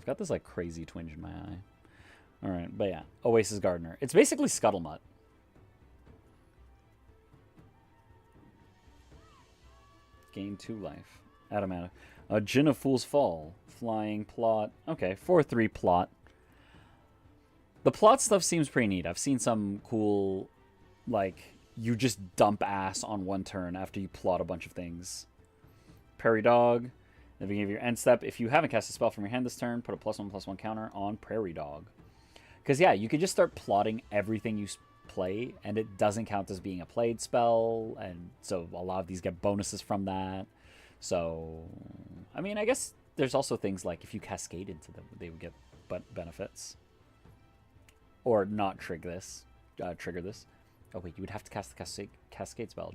I've got this like crazy twinge in my eye. All right, but yeah, Oasis Gardener. It's basically Scuttlemutt. Gain 2 life. Adamant. Djinn of Fool's Fall. Flying plot. Okay, 4/3 plot. The plot stuff seems pretty neat. I've seen some cool, like, you just dump ass on one turn after you plot a bunch of things. Prairie Dog. At the beginning of your end step, if you haven't cast a spell from your hand this turn, put a +1/+1 counter on Prairie Dog. Because, yeah, you could just start plotting everything you play, and it doesn't count as being a played spell, and so a lot of these get bonuses from that. So, I mean, I guess there's also things like if you cascade into them, they would get benefits. Or not trigger this. Oh, wait, you would have to cast the cascade spell.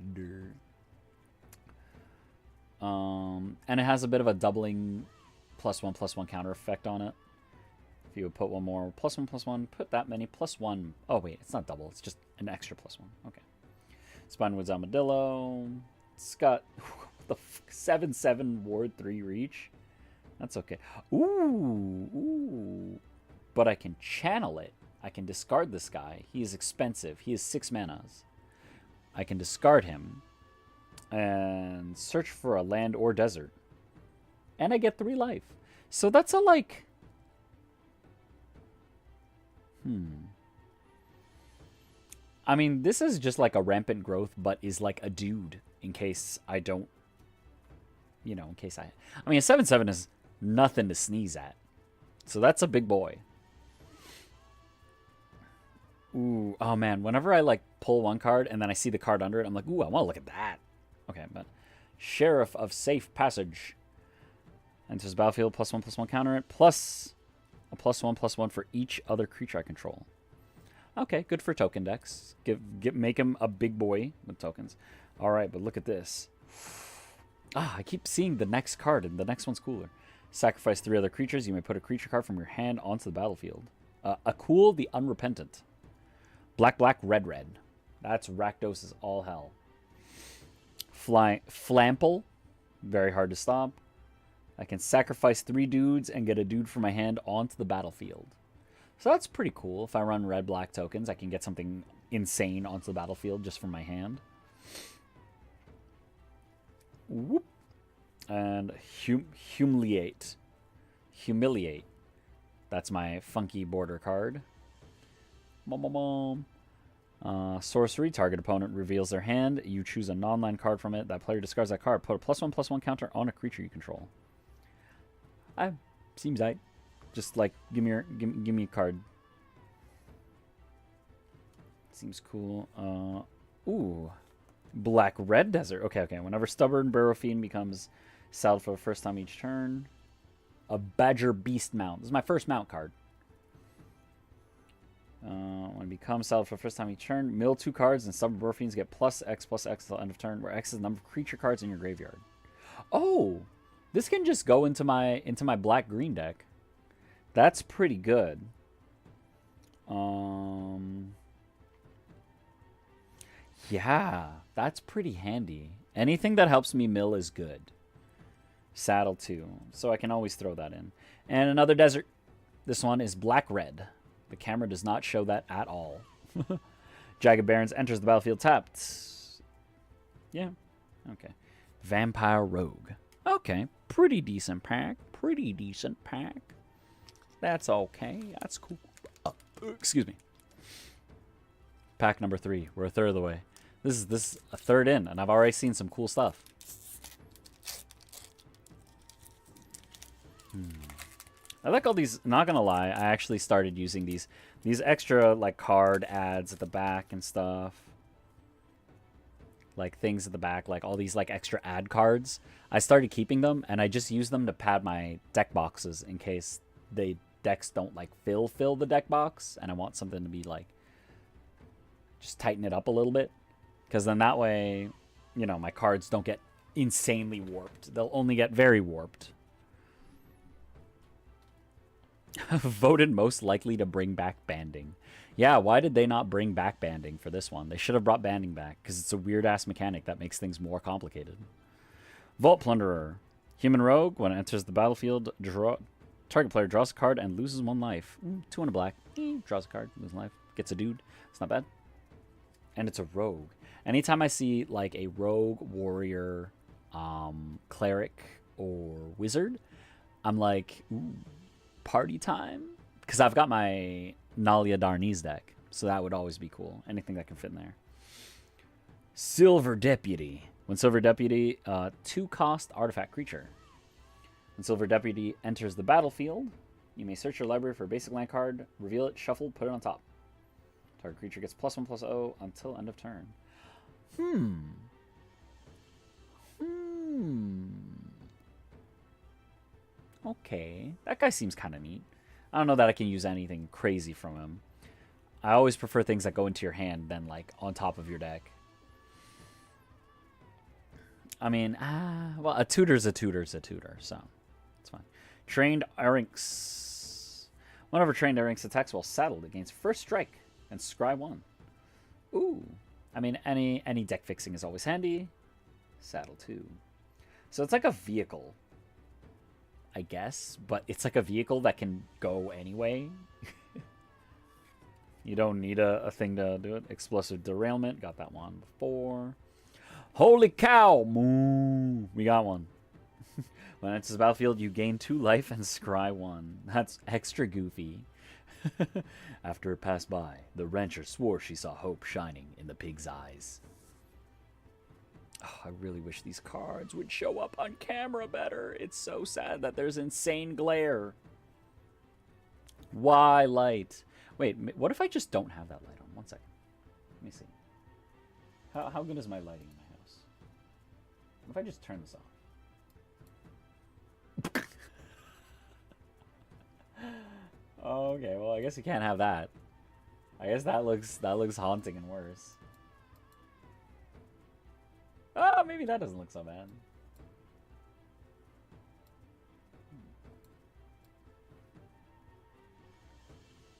And it has a bit of a doubling +1/+1 counter effect on it. If you would put one more +1/+1, put that many +1. Oh, wait, it's not double. It's just an extra +1. Okay. Spinewood's Armadillo. Scott. The 7/7 Ward 3 reach. That's okay. Ooh. But I can channel it. I can discard this guy. He is expensive. He is 6 manas. I can discard him and search for a land or desert. And I get 3 life. So that's a, like... I mean, this is just like a rampant growth, but is like a dude in case I don't... You know, in case I... I mean, a 7/7 is nothing to sneeze at. So that's a big boy. Ooh, oh man, whenever I like pull one card and then I see the card under it, I'm like, ooh, I want to look at that. Okay, but Sheriff of Safe Passage. Enters the battlefield, +1/+1 counter it, plus a +1/+1 for each other creature I control. Okay, good for token decks. Make him a big boy with tokens. All right, but look at this. Ah, I keep seeing the next card, and the next one's cooler. Sacrifice 3 other creatures. You may put a creature card from your hand onto the battlefield. Akul the Unrepentant. Black, red. That's Rakdos' all hell. Flample. Very hard to stop. I can sacrifice 3 dudes and get a dude from my hand onto the battlefield. So that's pretty cool. If I run red-black tokens, I can get something insane onto the battlefield just from my hand. Whoop. And Humiliate. That's my funky border card. Sorcery. Target opponent reveals their hand. You choose a non-land card from it. That player discards that card. Put a +1/+1 counter on a creature you control. Seems right. Just like give me a card. Seems cool. Ooh. Black red desert. Okay. Whenever Stubborn Burrow Fiend becomes saddled for the first time each turn. A Badger Beast mount. This is my first mount card. When it becomes saddled for the first time each turn, mill 2 cards and Stubborn Burrow Fiends get +X/+X till end of turn, where X is the number of creature cards in your graveyard. Oh! This can just go into my black-green deck. That's pretty good. Yeah, that's pretty handy. Anything that helps me mill is good. Saddle too, so I can always throw that in. And another desert. This one is black-red. The camera does not show that at all. Jagged Barrens enters the battlefield tapped. Yeah, okay. Vampire Rogue. Okay, pretty decent pack. That's okay. That's cool. Excuse me. Pack number 3. We're a third of the way. This is a third in, and I've already seen some cool stuff. I like all these. Not gonna lie, I actually started using these extra like card ads at the back and stuff. Like things at the back, like all these like extra ad cards. I started keeping them, and I just use them to pad my deck boxes in case the decks don't like fill the deck box, and I want something to be like just tighten it up a little bit, because then that way, you know, my cards don't get insanely warped. They'll only get very warped. Voted most likely to bring back banding. Yeah, why did they not bring back banding for this one? They should have brought banding back, because it's a weird-ass mechanic that makes things more complicated. Vault Plunderer. Human Rogue. When it enters the battlefield, Target player draws a card and loses 1 life. 2 and a black. Draws a card, loses life. Gets a dude. It's not bad. And it's a rogue. Anytime I see like a rogue, warrior, cleric, or wizard, I'm like, ooh, party time. Because I've got my Nalia Darni's deck. So that would always be cool. Anything that can fit in there. Silver Deputy. When Silver Deputy, 2-cost artifact creature. When Silver Deputy enters the battlefield, you may search your library for a basic land card, reveal it, shuffle, put it on top. Target creature gets +1/+0 until end of turn. Okay. That guy seems kind of neat. I don't know that I can use anything crazy from him. I always prefer things that go into your hand than, like, on top of your deck. I mean, well, a tutor's a tutor's a tutor, so it's fine. Trained Arynx. Whenever Trained Arynx attacks while saddled, it gains first strike and scry 1. Ooh. I mean, any deck fixing is always handy. Saddle 2. So it's like a vehicle, I guess, but it's like a vehicle that can go anyway. You don't need a thing to do it. Explosive Derailment. Got that one before. Holy cow! Moo! We got one. When it enters the battlefield, you gain 2 life and scry 1. That's extra goofy. After it passed by, the rancher swore she saw hope shining in the pig's eyes. Oh, I really wish these cards would show up on camera better. It's so sad that there's insane glare. Why light? Wait, what if I just don't have that light on? 1 second. Let me see. How good is my lighting in my house? What if I just turn this off? Okay, well, I guess you can't have that. I guess that looks haunting and worse. Oh, maybe that doesn't look so bad.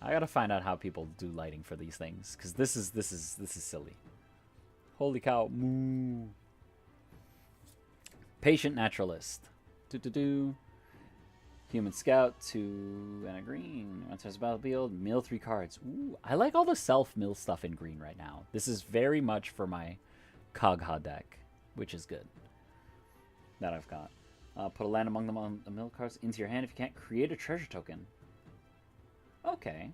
I gotta find out how people do lighting for these things, because this is silly. Holy cow! Moo. Patient Naturalist. Human Scout, 2 and a green. Enters the battlefield, mill 3 cards. Ooh, I like all the self-mill stuff in green right now. This is very much for my Kagha deck, which is good. That I've got. Put a land among them on the mill cards into your hand. If you can't, create a treasure token. Okay.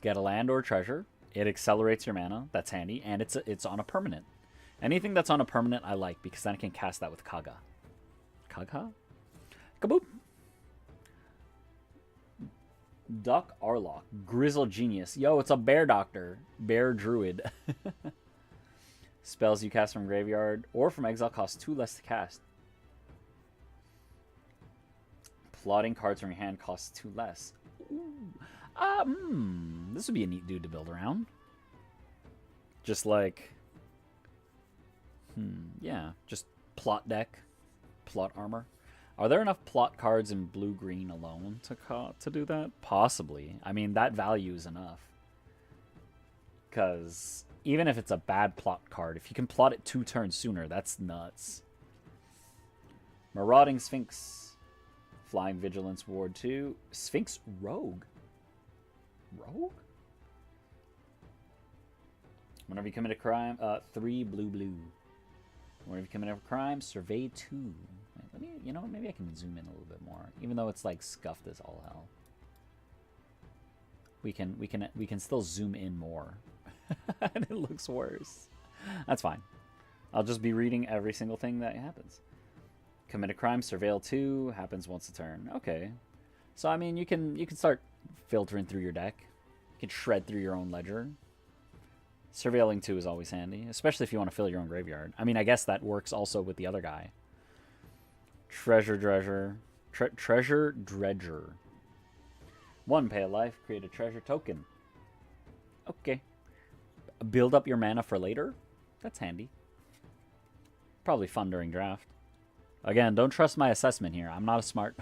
Get a land or a treasure. It accelerates your mana. That's handy. And it's on a permanent. Anything that's on a permanent I like, because then I can cast that with Kagha. Kagha? Kaboop! Duck Arlock. Grizzle Genius. Yo, it's a bear doctor. Bear druid. Spells you cast from graveyard or from exile cost 2 less to cast. Plotting cards from your hand costs 2 less. Ooh. This would be a neat dude to build around. Just like... yeah, just plot deck. Plot armor. Are there enough plot cards in blue-green alone to do that? Possibly. I mean, that value is enough. Because even if it's a bad plot card, if you can plot it 2 turns sooner, that's nuts. Marauding Sphinx. Flying Vigilance Ward 2. Sphinx Rogue. Rogue? Whenever you commit a crime, 3 blue. Whenever you commit a crime, survey 2. Let me, you know, maybe I can zoom in a little bit more, even though it's like scuffed as all hell. We can still zoom in more, and it looks worse. That's fine. I'll just be reading every single thing that happens. Commit a crime, surveil 2 happens once a turn. Okay, so I mean you can start filtering through your deck. You can shred through your own ledger. Surveilling 2 is always handy, especially if you want to fill your own graveyard. I mean, I guess that works also with the other guy. Treasure Dredger. 1, pay a life, create a treasure token. Okay. Build up your mana for later. That's handy. Probably fun during draft. Again, don't trust my assessment here. I'm not a smart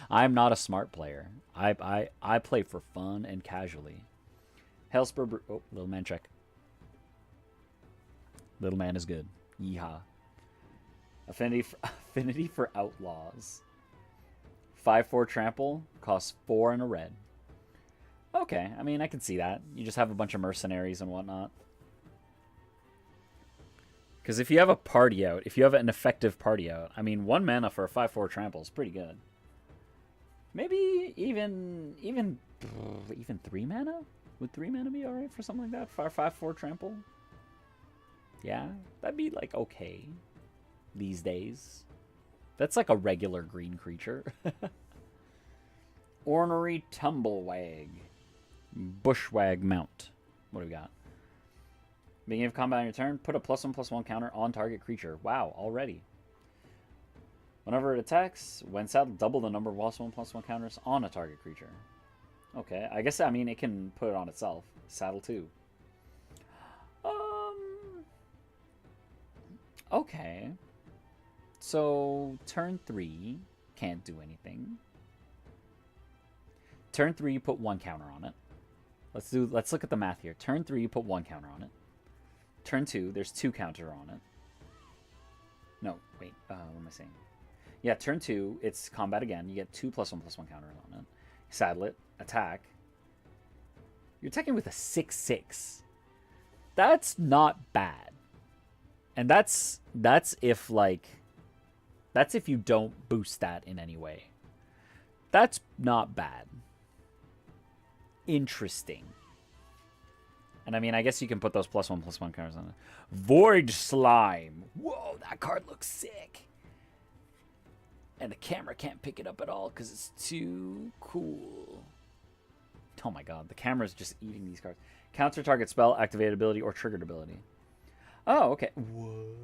I'm not a smart player. I play for fun and casually. Hellspur oh, little man check. Little man is good. Yeehaw. Affinity for Outlaws. 5/4 trample, costs 4 and a red. Okay, I mean, I can see that. You just have a bunch of mercenaries and whatnot. Because if you have a party out, if you have an effective party out, I mean, 1 mana for a 5/4 trample is pretty good. Maybe even 3 mana? Would 3 mana be alright for something like that? For 5/4 trample? Yeah, that'd be like okay these days. That's like a regular green creature. Ornery Tumblewag. Bushwag Mount. What do we got? Beginning of combat on your turn, put a +1/+1 counter on target creature. Wow, already. Whenever it attacks, when saddled, double the number of +1/+1 counters on a target creature. Okay, I guess, I mean, it can put it on itself. Saddle too. Okay. So, turn 3, can't do anything. Turn 3, you put 1 counter on it. Let's look at the math here. Turn 3, you put 1 counter on it. Turn 2, there's 2 counter on it. No, wait, what am I saying? Yeah, turn 2, it's combat again. You get 2 +1/+1 counters on it. Saddle it, attack. You're attacking with a 6/6. That's not bad. And that's if, like, that's if you don't boost that in any way. That's not bad. Interesting. And I mean, I guess you can put those +1/+1 counters on it. Void Slime. Whoa, that card looks sick. And the camera can't pick it up at all because it's too cool. Oh my god, the camera's just eating these cards. Counter target spell, activated ability, or triggered ability. Oh, okay. What?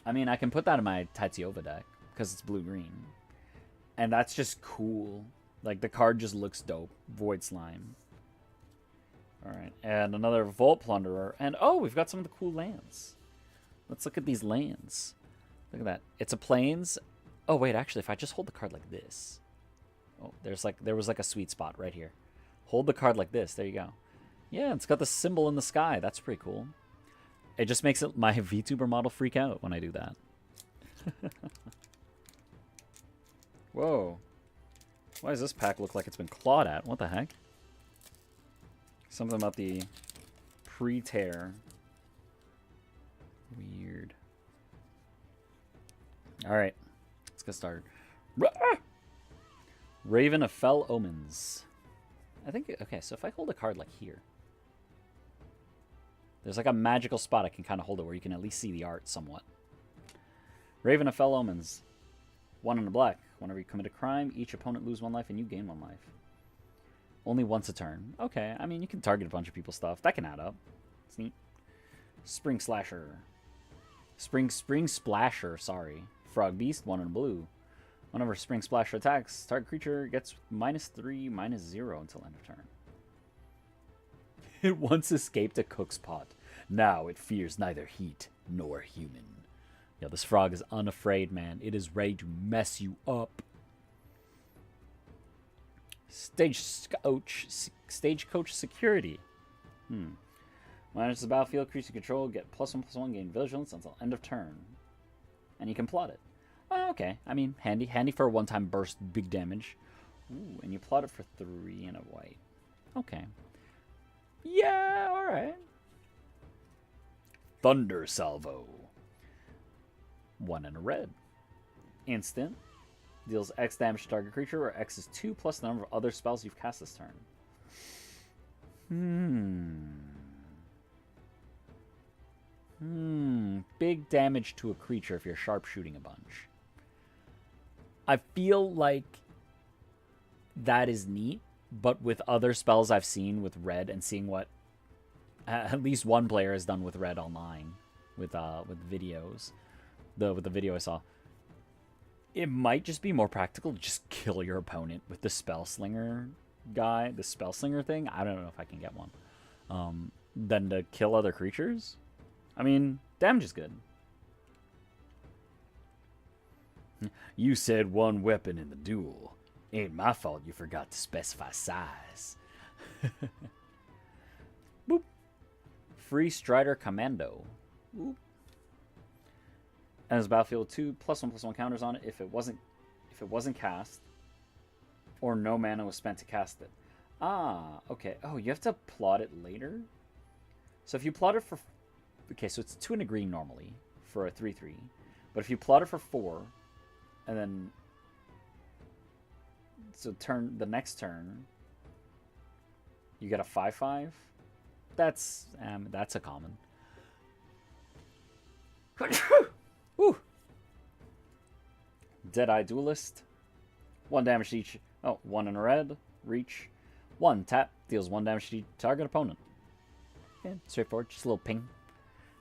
I mean, I can put that in my Tatsiova deck because it's blue-green. And that's just cool. Like, the card just looks dope. Void Slime. Alright, and another Vault Plunderer. And, oh, we've got some of the cool lands. Let's look at these lands. Look at that. It's a plains. Oh, wait, actually, if I just hold the card like this. Oh, there was like a sweet spot right here. Hold the card like this. There you go. Yeah, it's got the symbol in the sky. That's pretty cool. It just makes my VTuber model freak out when I do that. Whoa. Why does this pack look like it's been clawed at? What the heck? Something about the pre-tear. Weird. Alright. Let's get started. Raven of Fell Omens. I think, okay, so if I hold a card like here, there's like a magical spot I can kind of hold it where you can at least see the art somewhat. Raven of Fell Omens. 1 in the black. Whenever you commit a crime, each opponent lose 1 life and you gain 1 life. Only once a turn. Okay, I mean, you can target a bunch of people's stuff. That can add up. It's neat. Spring Slasher. Spring Splasher, sorry. Frog Beast, 1 in blue. Whenever Spring Splasher attacks, target creature gets -3/-0 until end of turn. It once escaped a cook's pot. Now it fears neither heat nor human. Yo, this frog is unafraid, man. It is ready to mess you up. Stagecoach Security. When enters the battlefield, creature control get +1/+1, gain vigilance until end of turn. And you can plot it. Oh, okay. I mean, handy. Handy for a one-time burst, big damage. Ooh, and you plot it for 3 and a white. Okay. Yeah, alright. Thunder Salvo. 1 and a red. Instant. Deals X damage to target creature, where X is 2 plus the number of other spells you've cast this turn. Big damage to a creature if you're sharpshooting a bunch. I feel like that is neat, but with other spells I've seen with red and seeing what at least one player has done with red online with videos, with the video I saw, it might just be more practical to just kill your opponent with the spell slinger guy, the spell slinger thing. I don't know if I can get one. Than to kill other creatures. I mean, damage is good. You said 1 weapon in the duel. Ain't my fault you forgot to specify size. Boop. Free Strider Commando. Boop. And there's battlefield 2 +1/+1 counters on it if it wasn't cast, or no mana was spent to cast it. Ah, okay. Oh, you have to plot it later? So if you plot it for... Okay, so it's 2 and a green normally for a 3/3. But if you plot it for 4, and then... So the next turn, you get a 5/5? That's a common. Woo! Deadeye Duelist. 1 damage to each. Oh, 1 in a red. Reach. 1 tap. Deals 1 damage to each target opponent. Yeah, straightforward. Just a little ping.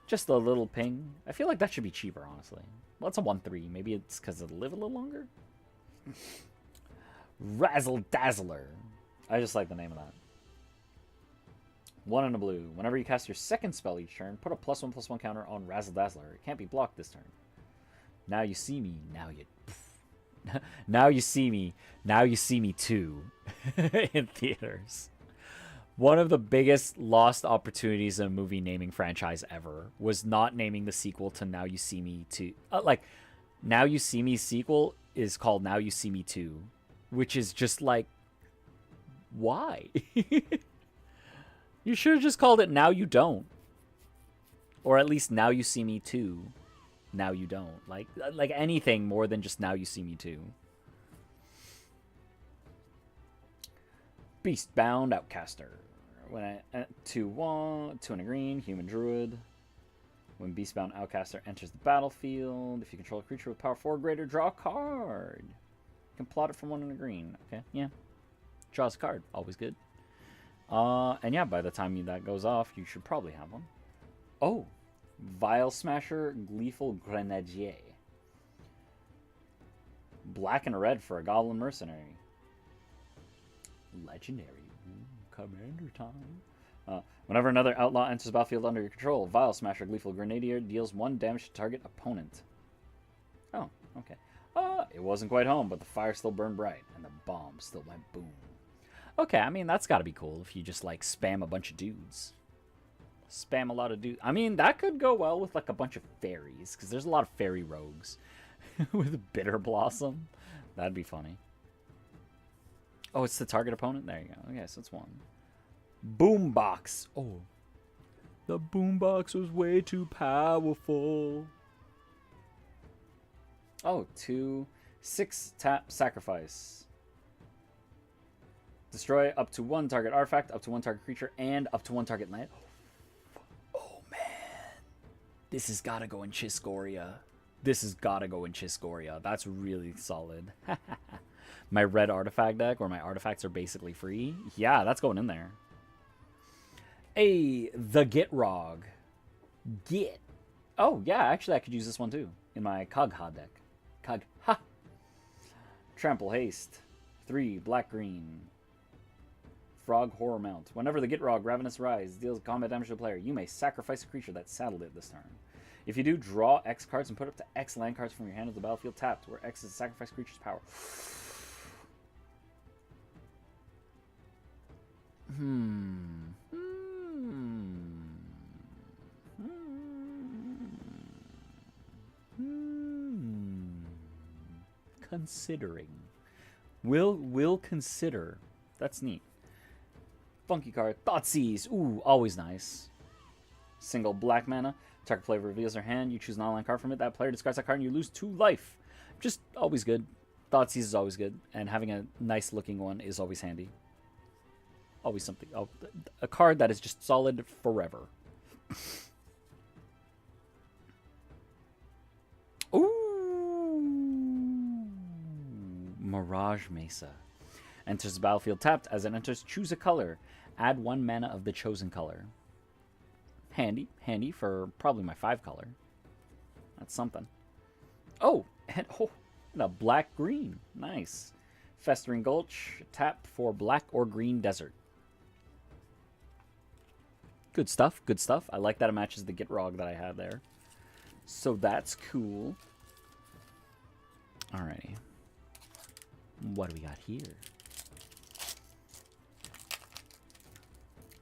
Just a little ping. I feel like that should be cheaper, honestly. Well, it's a 1/3. Maybe it's because it'll live a little longer. Razzle Dazzler. I just like the name of that. 1 in a blue. Whenever you cast your second spell each turn, put a +1/+1 counter on Razzle Dazzler. It can't be blocked this turn. Now you see me. Now you... Now you see me. Now you see me too. In theaters. One of the biggest lost opportunities in a movie naming franchise ever was not naming the sequel to Now You See Me 2. Now You See Me sequel is called Now You See Me 2. Which is just like... Why? You should have just called it Now You Don't. Or at least Now You See Me 2. Now You Don't. Like anything more than just Now You See Me 2. Beastbound Outcaster. When 2/1, 2 and a green, human druid. When Beastbound Outcaster enters the battlefield, if you control a creature with power 4 or greater, draw a card. You can plot it from 1 and a green. Okay, yeah. Draws a card. Always good. And yeah, by the time that goes off, you should probably have one. Oh, Vile Smasher, Gleeful Grenadier. Black and red for a Goblin Mercenary. Legendary. Commander time. Whenever another outlaw enters the battlefield under your control, Vile Smasher, Gleeful Grenadier deals 1 damage to target opponent. Oh, okay. It wasn't quite home, but the fire still burned bright, and the bomb still went boom. Okay, I mean, that's gotta be cool if you just, like, spam a bunch of dudes. Spam a lot of dudes. I mean, that could go well with, like, a bunch of fairies, because there's a lot of fairy rogues. With Bitter Blossom. That'd be funny. Oh, it's the target opponent? There you go. Okay, so it's 1. Boombox. Oh. The boombox was way too powerful. Oh, 2, 6 tap sacrifice. Destroy up to 1 target artifact, up to 1 target creature, and up to 1 target land. Oh, man. This has got to go in Chiscoria. This has got to go in Chiscoria. That's really solid. My red artifact deck, where my artifacts are basically free. Yeah, that's going in there. Hey, the Gitrog. Git. Oh, yeah, actually, I could use this one, too. In my Kagha deck. Kagha. Trample Haste. 3, black-green. Frog Horror Mount. Whenever the Gitrog Ravenous Rise deals combat damage to a player, you may sacrifice a creature that saddled it this turn. If you do, draw X cards and put up to X land cards from your hand to the battlefield tapped, where X is a sacrifice creature's power. Considering. Will consider. That's neat. Funky card. Thoughtseize. Ooh, always nice. Single black mana. Target player reveals their hand. You choose an online card from it. That player discards that card and you lose 2 life. Just always good. Thoughtseize is always good. And having a nice looking one is always handy. Always something. Oh, a card that is just solid forever. Ooh. Mirage Mesa. Enters the battlefield tapped. As it enters, choose a color. Add 1 mana of the chosen color. Handy. Handy for probably my 5 color. That's something. Oh, and a black-green. Nice. Festering Gulch. Tap for black or green desert. Good stuff. Good stuff. I like that it matches the Gitrog that I had there. So that's cool. Alrighty. What do we got here?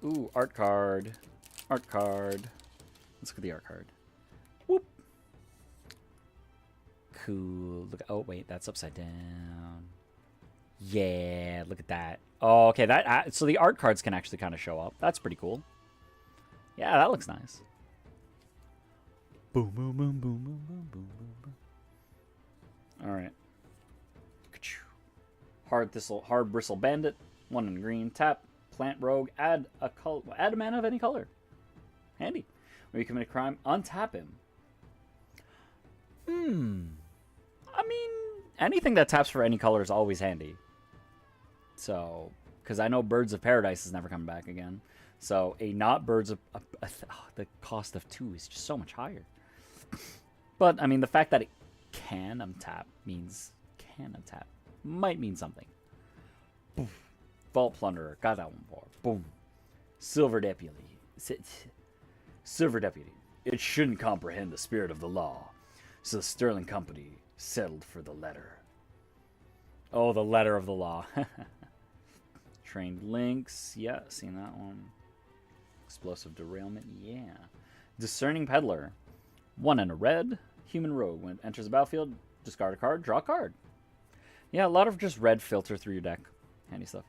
Ooh, art card. Art card. Let's look at the art card. Whoop. cool. Look. Oh wait, that's upside down. Yeah, look at that. Oh, okay. That so the art cards can actually kind of show up. That's pretty cool. Yeah, that looks nice. Boom, boom, boom, boom, boom, boom, boom, boom, boom. All right. Hard bristle bandit. 1 in green. Tap. Plant rogue. Add a mana of any color. Handy. When you commit a crime, untap him. I mean, anything that taps for any color is always handy. So, because I know Birds of Paradise is never coming back again. So, not Birds of... the cost of 2 is just so much higher. But, I mean, the fact that it can untap means can untap. Might mean something. Boom. Vault Plunderer. Got that one for. Boom. Silver Deputy. Silver Deputy. It shouldn't comprehend the spirit of the law. So the Sterling Company settled for the letter. Oh, the letter of the law. Trained Lynx. Yeah, seen that one. Explosive Derailment. Yeah. Discerning Peddler. 1 and a red. Human Rogue. When it enters the battlefield, discard a card, draw a card. Yeah, a lot of just red filter through your deck. Handy stuff.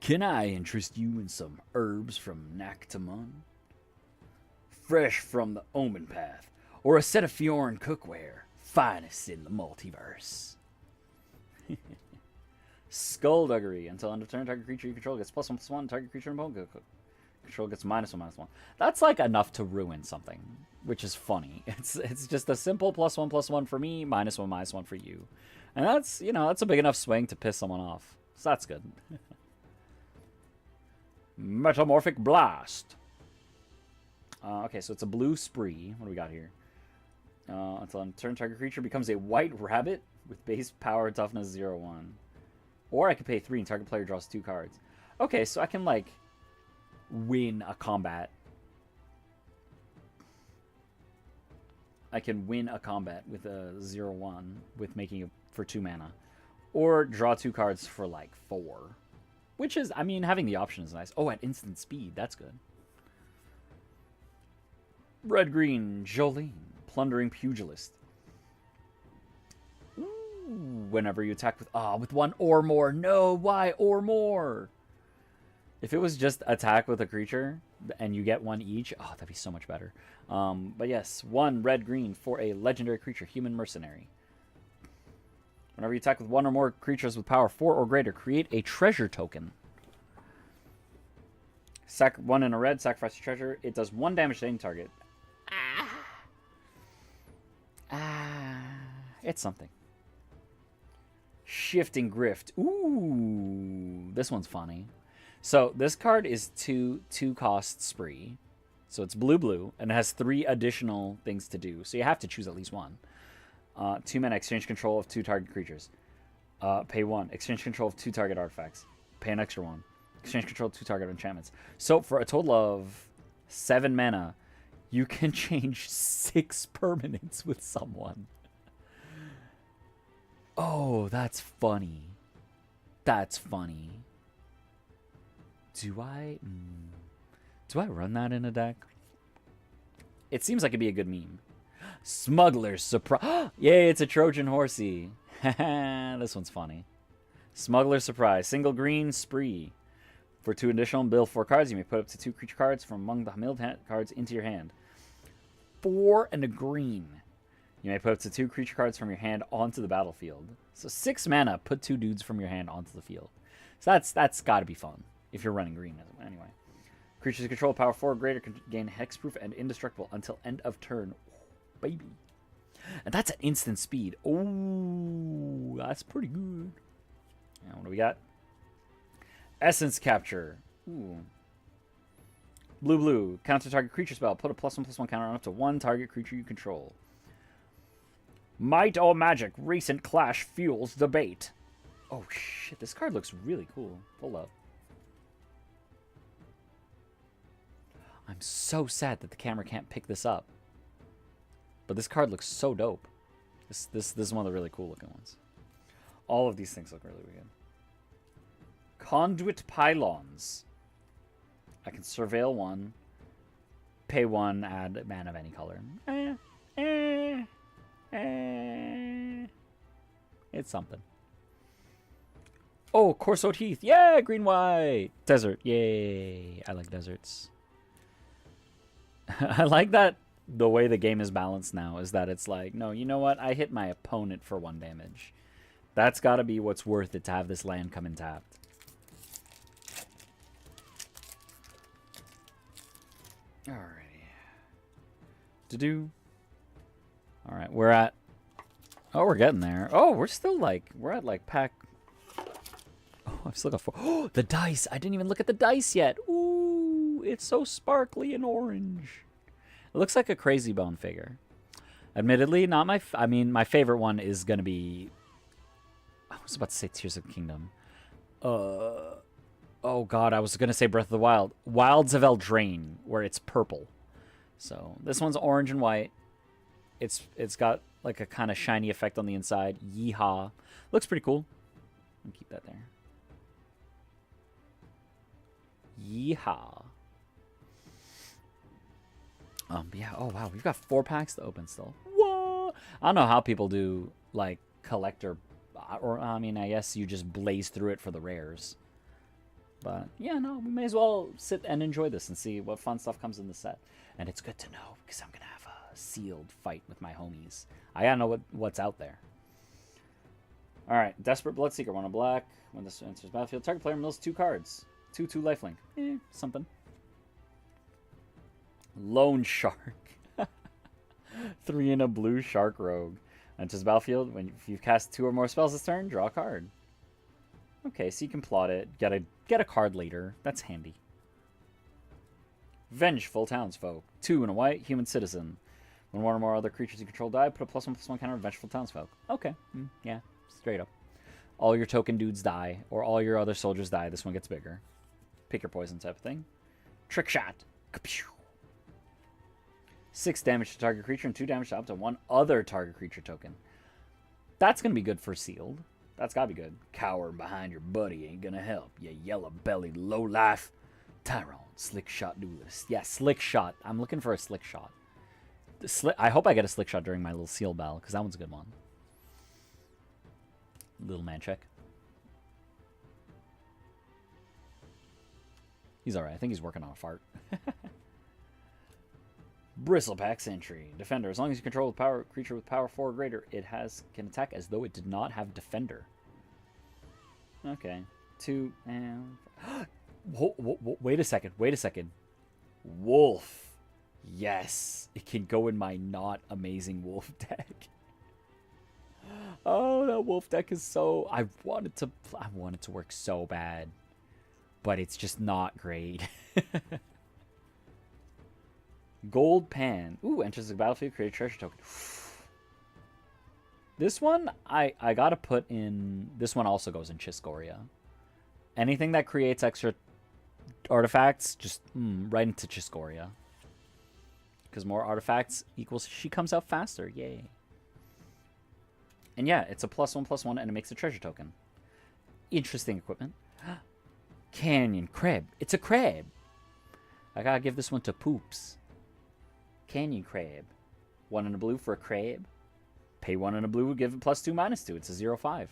Can I interest you in some herbs from Nactamon? Fresh from the Omen Path, or a set of Fioran cookware, finest in the multiverse. Skullduggery. Until end of turn, target creature you control gets +1/+1. Target creature and opponent control gets -1/-1. That's like enough to ruin something, which is funny. It's just a simple +1/+1 for me, -1/-1 for you, and that's that's a big enough swing to piss someone off. So that's good. Metamorphic Blast. Okay, so it's a blue spree. What do we got here? Until end of turn, target creature becomes a white rabbit with base power toughness 0/1. Or I could pay 3 and target player draws 2 cards. Okay, so I can, like, win a combat. I can win a combat with a 0/1 with making it for 2 mana. Or draw 2 cards for, like, 4. Which is, I mean, having the option is nice. Oh, at instant speed. That's good. Red-green, Jolene. Plundering Pugilist. Whenever you attack with 1 or more. No, why or more? If it was just attack with a creature and you get 1 each, oh, that'd be so much better. But yes, 1 red-green for a legendary creature, Human Mercenary. Whenever you attack with 1 or more creatures with power 4 or greater, create a treasure token. 1 in a red, sacrifice a treasure. It does 1 damage to any target. It's something. Shifting Grift. Ooh, this one's funny. So this card is 2 cost spree. So it's blue, and it has 3 additional things to do. So you have to choose at least 1. 2 mana, exchange control of 2 target creatures. Pay 1, exchange control of 2 target artifacts. Pay an extra 1. Exchange control of 2 target enchantments. So for a total of 7 mana, you can change 6 permanents with someone. Oh, that's funny. That's funny. Do I run that in a deck? It seems like it'd be a good meme. Smuggler's Surprise. Yay, it's a Trojan horsey. This one's funny. Smuggler's Surprise. Single green spree. For 2 additional and build 4 cards, you may put up to 2 creature cards from among the milled cards into your hand. 4 and a green. You may put up to 2 creature cards from your hand onto the battlefield. So 6 mana, put 2 dudes from your hand onto the field. So that's got to be fun if you're running green anyway. Creatures you control power 4 or greater can gain hexproof and indestructible until end of turn. Ooh, baby. And that's at instant speed. Oh, that's pretty good. And what do we got? Essence Capture. Ooh. Blue. Counter target creature spell. Put a +1/+1 counter on up to 1 target creature you control. Might or Magic. Recent clash fuels debate. Oh, shit. This card looks really cool. Hold up. I'm so sad that the camera can't pick this up. But this card looks so dope. This is one of the really cool looking ones. All of these things look really good. Conduit Pylons. I can surveil 1. Pay 1, add a mana of any color. It's something. Oh, Corso Heath. Yeah, green-white. Desert. Yay. I like deserts. I like that the way the game is balanced now is that it's like, no, you know what? I hit my opponent for 1 damage. That's got to be what's worth it to have this land come in tapped. Alrighty. To-do. Alright, we're at... Oh, we're getting there. Oh, we're still like... We're at like pack... Oh, I've still got 4. Oh, the dice! I didn't even look at the dice yet. Ooh, it's so sparkly and orange. It looks like a Crazy Bone figure. Admittedly, not my... I mean, my favorite one is going to be... I was about to say Tears of the Kingdom. Oh, God, I was going to say Breath of the Wild. Wilds of Eldraine, where it's purple. So, this one's orange and white. It's got, like, a kind of shiny effect on the inside. Yeehaw. Looks pretty cool. I'll keep that there. Yeehaw. Yeah, oh, wow, we've got 4 packs to open still. Whoa! I don't know how people do, like, collector... Or, I mean, I guess you just blaze through it for the rares. But, yeah, no, we may as well sit and enjoy this and see what fun stuff comes in the set. And it's good to know, because I'm going to have a sealed fight with my homies. I got to know what's out there. Alright, Desperate Bloodseeker, 1 of black. When this enters battlefield, target player mills 2 cards. 2/2 lifelink. Something. Lone Shark. 3 in a blue Shark Rogue. Enters battlefield, when you've cast 2 or more spells this turn, draw a card. Okay, so you can plot it. Get a card later. That's handy. Vengeful Townsfolk. 2 in a white, human citizen. When 1 or more other creatures you control die, put a +1/+1 counter on Vengeful Townsfolk. Okay, yeah, straight up. All your token dudes die, or all your other soldiers die. This one gets bigger. Pick your poison type of thing. Trick Shot. Kapew. 6 damage to target creature and 2 damage to up to 1 other target creature token. That's going to be good for sealed. That's got to be good. Cowering behind your buddy ain't going to help. You yellow-bellied low-life. Tyrone. Slick Shot duelist. Yeah, Slick Shot. I'm looking for a Slick Shot. I hope I get a Slick Shot during my little seal battle, because that one's a good one. Little man check. He's alright. I think he's working on a fart. Bristlepack Sentry. Defender. As long as you control a creature with power 4 or greater, it can attack as though it did not have Defender. Okay. 2 and... Wait a second. Wait a second. Wolf. Yes. It can go in my not amazing wolf deck. Oh, that wolf deck is so... I want it to work so bad. But it's just not great. Gold Pan. Ooh, enters the battlefield, create a treasure token. This one, I gotta put in... This one also goes in Chiscoria. Anything that creates extra artifacts, just right into Chiscoria. Because more artifacts equals she comes out faster. Yay. And yeah, it's a +1/+1 and it makes a treasure token. Interesting equipment. Canyon Crab. It's a crab. I gotta give this one to Poops. Canyon Crab. 1 in a blue for a crab. Pay 1 in a blue, give it +2/-2. It's a 0/5.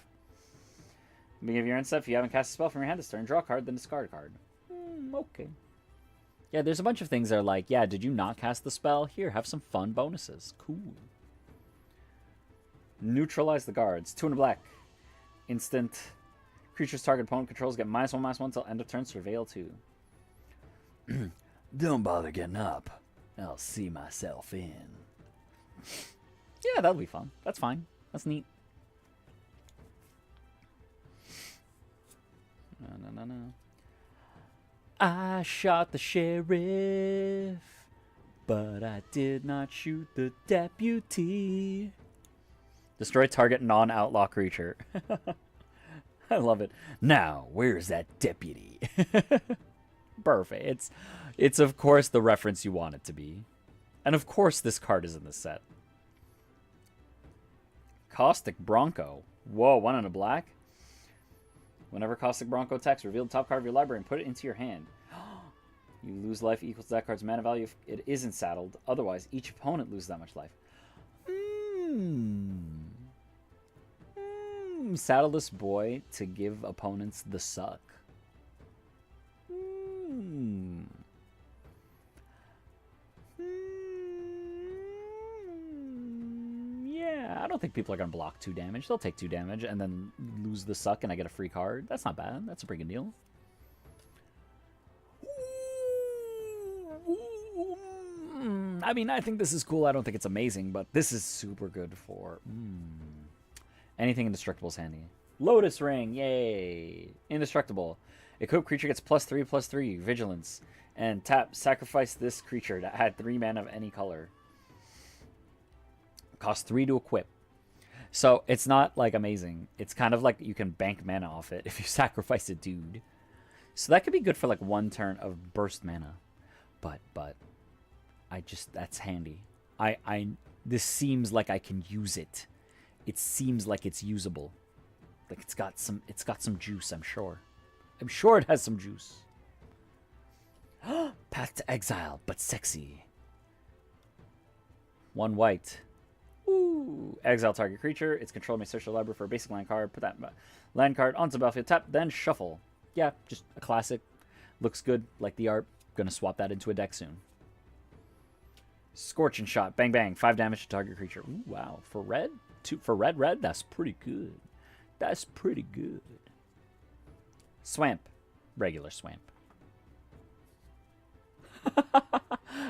Beginning of your end step, if you haven't cast a spell from your hand this turn, draw a card, then discard a card. Okay. Yeah, there's a bunch of things that are like, yeah, did you not cast the spell? Here, have some fun bonuses. Cool. Neutralize the guards. 2 in a black. Instant. Creatures target opponent controls get -1/-1 until end of turn. Surveil 2. Don't bother getting up. I'll see myself in. Yeah, that'll be fun. That's fine. That's neat. No. I shot the sheriff, but I did not shoot the deputy. Destroy target non-outlaw creature. I love it. Now, where's that deputy? Perfect. It's of course the reference you want it to be. And of course this card is in the set. Caustic Bronco. Whoa, 1 in a black? Whenever Caustic Bronco attacks, reveal the top card of your library and put it into your hand. You lose life equals that card's mana value if it isn't saddled. Otherwise, each opponent loses that much life. Saddle this boy to give opponents the suck. Yeah, I don't think people are going to block 2 damage. They'll take 2 damage and then lose the suck and I get a free card. That's not bad. That's a pretty good deal. I mean, I think this is cool. I don't think it's amazing, but this is super good for... Anything indestructible is handy. Lotus Ring, yay! Indestructible. Equipped creature gets +3/+3, vigilance. And tap, sacrifice this creature to add 3 mana of any color. Costs 3 to equip. So it's not like amazing. It's kind of like you can bank mana off it if you sacrifice a dude. So that could be good for like 1 turn of burst mana. But that's handy. This seems like I can use it. It seems like it's usable. Like it's got some juice, I'm sure. I'm sure it has some juice. Path to exile, but sexy. 1 white. Ooh. Exile target creature. Its control may search the library for a basic land card. Put that land card onto the battlefield. Tap, then shuffle. Yeah, just a classic. Looks good, like the art. Gonna swap that into a deck soon. Scorching Shot. Bang, bang. 5 damage to target creature. Ooh, wow. For red? For red, that's pretty good. That's pretty good. Swamp. Regular Swamp.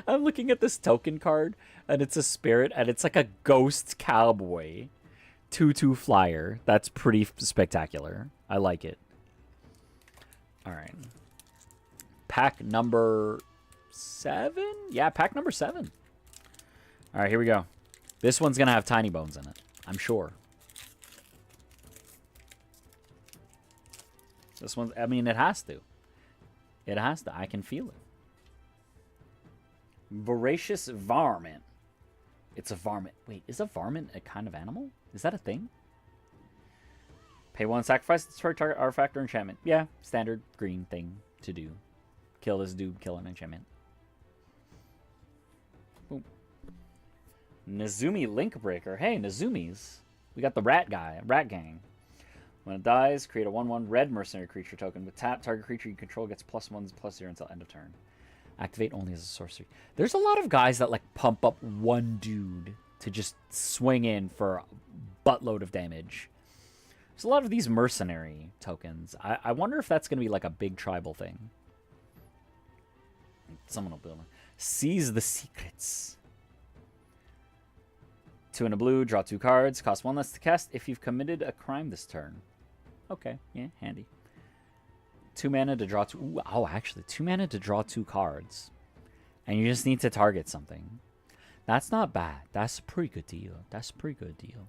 I'm looking at this token card, and it's a spirit, and it's like a ghost cowboy. 2/2 flyer. That's pretty spectacular. I like it. Alright. Pack number 7? Yeah, pack number 7. Alright, here we go. This one's going to have tiny bones in it. I'm sure. This one, I mean, it has to. It has to. I can feel it. Voracious Varmint. It's a varmint. Wait, is a varmint a kind of animal? Is that a thing? Pay 1, sacrifice this target artifact or enchantment. Yeah, standard green thing to do. Kill this dude, kill an enchantment. Boom. Nezumi Linkbreaker. Hey, Nezumis. We got the rat guy, rat gang. When it dies, create a 1/1 red mercenary creature token. With tap, target creature you control gets +1/+0 until end of turn. Activate only as a sorcery. There's a lot of guys that like pump up one dude to just swing in for a buttload of damage. There's a lot of these mercenary tokens. I wonder if that's going to be like a big tribal thing. Someone will build it. Seize the Secrets. 2 and a blue, draw 2 cards. Cost 1 less to cast if you've committed a crime this turn. Okay, yeah, handy. 2 mana to draw 2. Ooh, oh, actually, 2 mana to draw 2 cards. And you just need to target something. That's not bad. That's a pretty good deal. That's a pretty good deal.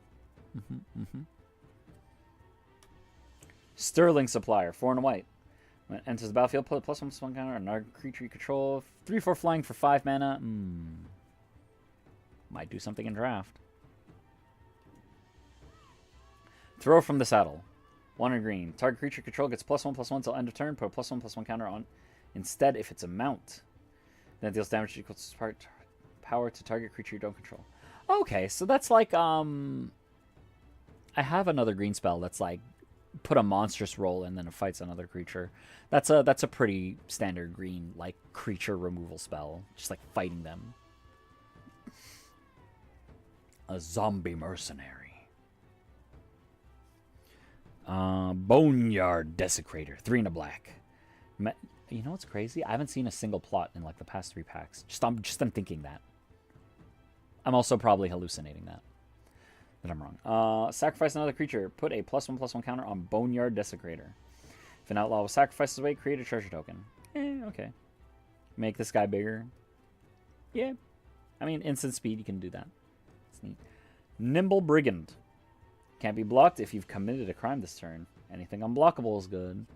Sterling Supplier, 4 and a white. When it enters the battlefield, put a +1/+1 counter on another creature you control. 3/4 flying for 5 mana. Might do something in draft. Throw from the saddle. 1 and green. Target creature control gets +1/+1 till end of turn. Put a +1/+1 counter on instead if it's a mount. Then it deals damage equals power to target creature you don't control. Okay, so that's like I have another green spell that's like put a monstrous roll and then it fights another creature. That's a pretty standard green like creature removal spell, just like fighting them. A zombie mercenary. Boneyard Desecrator, 3 and a black. You know what's crazy? I haven't seen a single plot in like the past 3 packs. I'm thinking that. I'm also probably hallucinating that I'm wrong. Sacrifice another creature. Put a +1/+1 counter on Boneyard Desecrator. If an outlaw sacrifices away, create a treasure token. Okay. Make this guy bigger. Yeah. I mean, instant speed, you can do that. It's neat. Nimble Brigand. Can't be blocked if you've committed a crime this turn. Anything unblockable is good.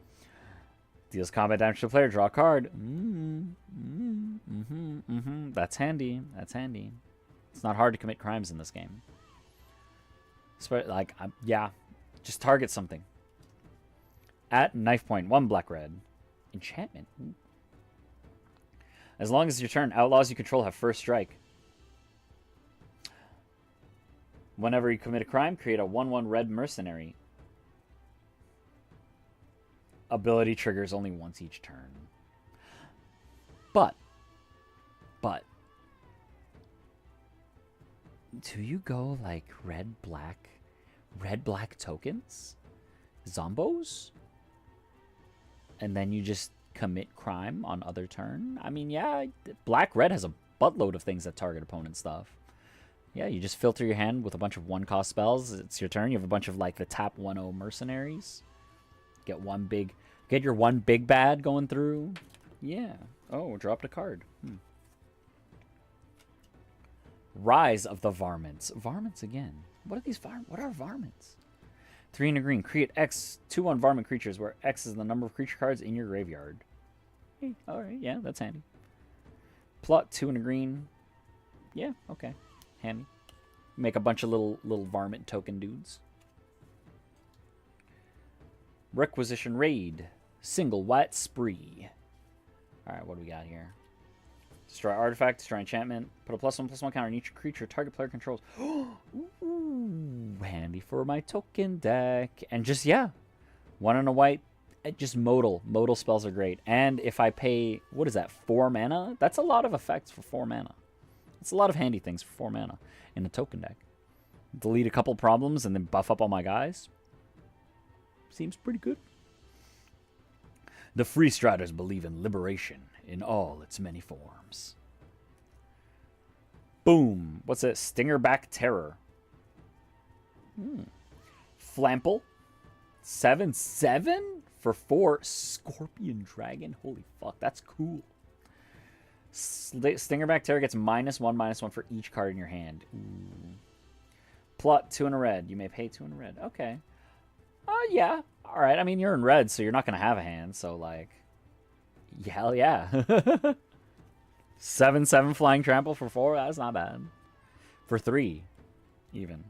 Deals combat damage to the player. Draw a card. That's handy. That's handy. It's not hard to commit crimes in this game. Like, yeah. Just target something. At knife point. 1 black-red. Enchantment. Ooh. As long as your turn, outlaws you control have first strike. Whenever you commit a crime, create a 1/1 red mercenary. Ability triggers only once each turn. But, do you go like red, black tokens? Zombos? And then you just commit crime on other turn? I mean, yeah, black-red has a buttload of things that target opponent stuff. Yeah, you just filter your hand with a bunch of one-cost spells. It's your turn. You have a bunch of, like, the tap 1/0 mercenaries. Get your one big bad going through. Yeah. Oh, dropped a card. Rise of the Varmints. Varmints again. What are these What are varmints? 3 and a green. Create X 2/1 varmint creatures where X is the number of creature cards in your graveyard. Hey, alright, yeah, that's handy. Plot 2 and a green. Yeah, okay. Handy. Make a bunch of little varmint token dudes. Requisition Raid. Single white spree. Alright, what do we got here? Destroy artifact, destroy enchantment. Put a +1/+1 counter on each creature target player controls. Ooh, handy for my token deck. And just, yeah. 1 and a white. Just modal. Modal spells are great. And if I pay, what is that, 4 mana? That's a lot of effects for 4 mana. It's a lot of handy things for 4 mana in a token deck. Delete a couple problems and then buff up all my guys. Seems pretty good. The Free Striders believe in liberation in all its many forms. Boom. What's it? Stingerback Terror. Flample. 7/7 for 4. Scorpion Dragon. Holy fuck, that's cool. Stingerback Terror gets -1/-1 for each card in your hand. Ooh. Plot 2 and a red. You may pay 2 and a red. Okay. Yeah. All right. I mean, you're in red, so you're not going to have a hand. So, like, hell yeah. 7/7 Flying Trample for 4. That's not bad. For 3, even.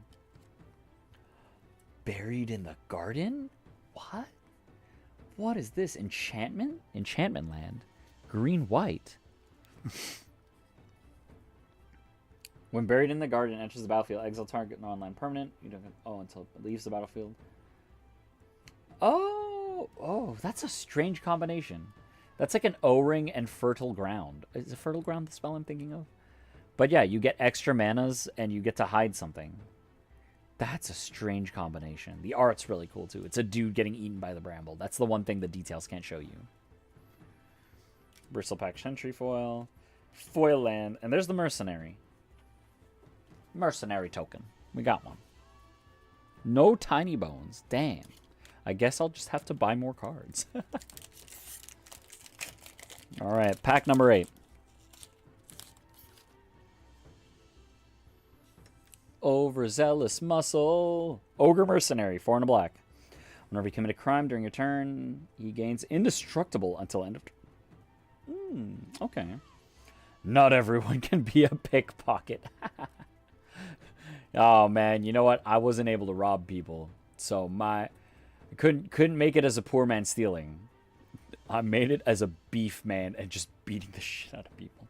Buried in the Garden? What? What is this? Enchantment? Enchantment land. Green-white. When Buried in the Garden enters the battlefield, exile target non-land permanent. You don't get, until it leaves the battlefield. Oh, that's a strange combination. That's like an O-Ring and Fertile Ground. Is it Fertile Ground the spell I'm thinking of? But yeah, you get extra manas and you get to hide something. That's a strange combination. The art's really cool too. It's a dude getting eaten by the bramble. That's the one thing the details can't show you. Bristlepack Sentry Foil. Foil land. And there's the Mercenary. Mercenary token. We got one. No Tiny Bones. Damn. I guess I'll just have to buy more cards. Alright, pack number 8. Overzealous Muscle. Ogre Mercenary, 4 and a black. Whenever you commit a crime during your turn, he gains indestructible until end of turn. Okay. Not everyone can be a pickpocket. Oh man, you know what? I wasn't able to rob people. So I couldn't make it as a poor man stealing. I made it as a beef man and just beating the shit out of people.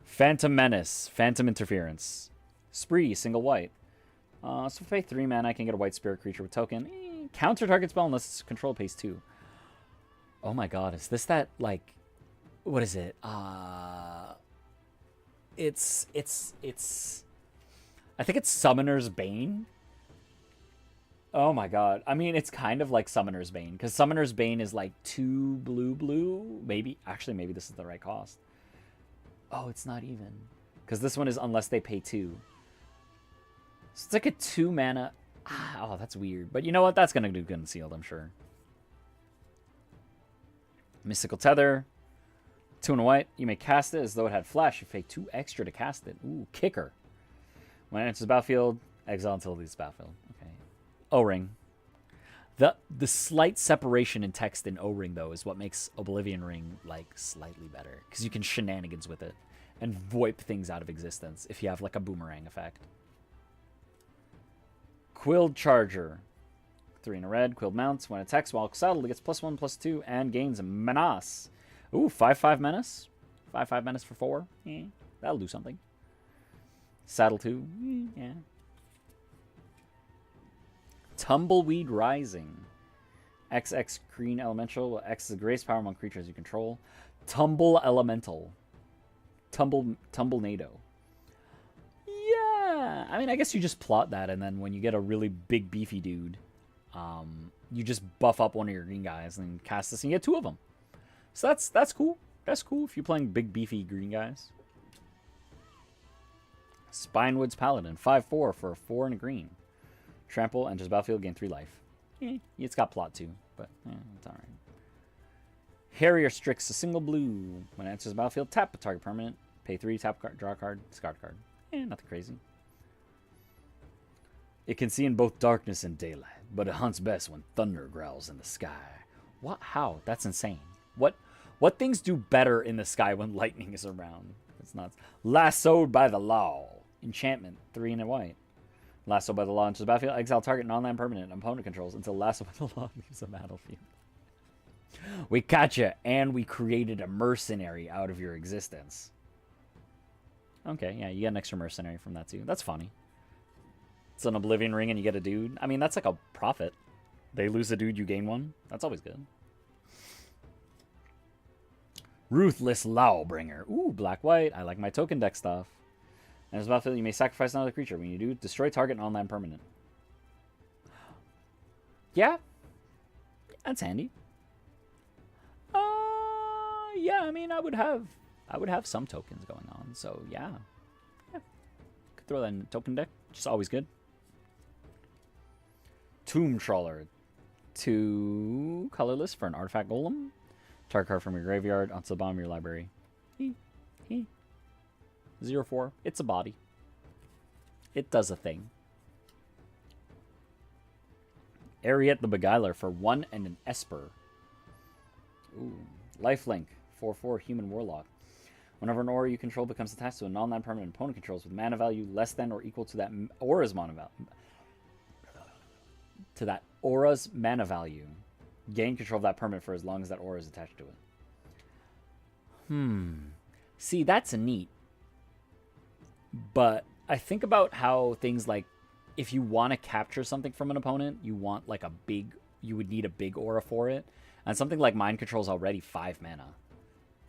Phantom Menace, Phantom Interference. Spree, single white. So if I pay 3 mana, I can get a white spirit creature with token. Counter target spell unless it's control pays 2. Oh my god, is this that, like, what is it? It's I think it's Summoner's Bane. Oh my god. I mean, it's kind of like Summoner's Bane, because Summoner's Bane is like 2 blue. Maybe, actually, maybe this is the right cost. Oh, it's not even. Because this one is unless they pay 2. So it's like a 2 mana. Oh, that's weird. But you know what? That's going to do good and sealed, I'm sure. Mystical Tether. 2 and a white. You may cast it as though it had flash. You pay 2 extra to cast it. Ooh, Kicker. When it enters the battlefield, exile until it leaves the battlefield. Okay. O-Ring. The slight separation in text in O-Ring, though, is what makes Oblivion Ring, like, slightly better. Because you can shenanigans with it and VoIP things out of existence if you have, like, a boomerang effect. Quilled Charger. 3 and a red. Quilled mounts. When it attacks while saddled, it gets +1/+2 and gains Menace. Ooh, 5/5 Menace. 5/5 menace for 4. That'll do something. Saddle 2. Yeah. Tumbleweed Rising. XX green elemental. X is the greatest power among creatures you control. Tumble elemental. Tumblenado. Yeah. I mean, I guess you just plot that, and then when you get a really big beefy dude, you just buff up one of your green guys and cast this, and you get 2 of them. So that's cool. That's cool if you're playing big beefy green guys. Spinewood's Paladin. 5/4 for a 4 and a green. Trample, enters battlefield, gain 3 life. It's got plot too, but it's alright. Harrier Strix, a single blue. When it enters the battlefield, tap a target permanent. Pay 3, tap card, draw a card, discard a card. Nothing crazy. It can see in both darkness and daylight, but it hunts best when thunder growls in the sky. What? How? That's insane. What things do better in the sky when lightning is around? It's nuts. Lassoed by the Law. Enchantment, 3 and a white. Lassoed by the Law enters the battlefield. Exile target non-land permanent opponent controls until Lassoed by the Law leaves the battlefield. We caught you, and we created a mercenary out of your existence. Okay, yeah, you get an extra mercenary from that too. That's funny. It's an Oblivion Ring and you get a dude. I mean, that's like a profit. They lose a dude, you gain one. That's always good. Ruthless Lawbringer. Ooh, black-white. I like my token deck stuff. And as battlefield, you may sacrifice another creature. When you do, destroy target non-land permanent. Yeah. That's handy. Yeah, I mean, I would have some tokens going on, so yeah. Could throw that in the token deck, which is always good. Tomb Trawler. 2 colorless for an artifact golem. Target card from your graveyard onto the bottom of your library. 0/4. It's a body. It does a thing. Ariette the Beguiler for 1 and an Esper. Ooh. Lifelink. 4/4 Human Warlock. Whenever an aura you control becomes attached to a non-land permanent opponent controls with mana value less than or equal to that aura's mana value. Gain control of that permanent for as long as that aura is attached to it. See, that's neat. But I think about how things like, if you want to capture something from an opponent, you want like you would need a big aura for it. And something like Mind Control is already 5 mana.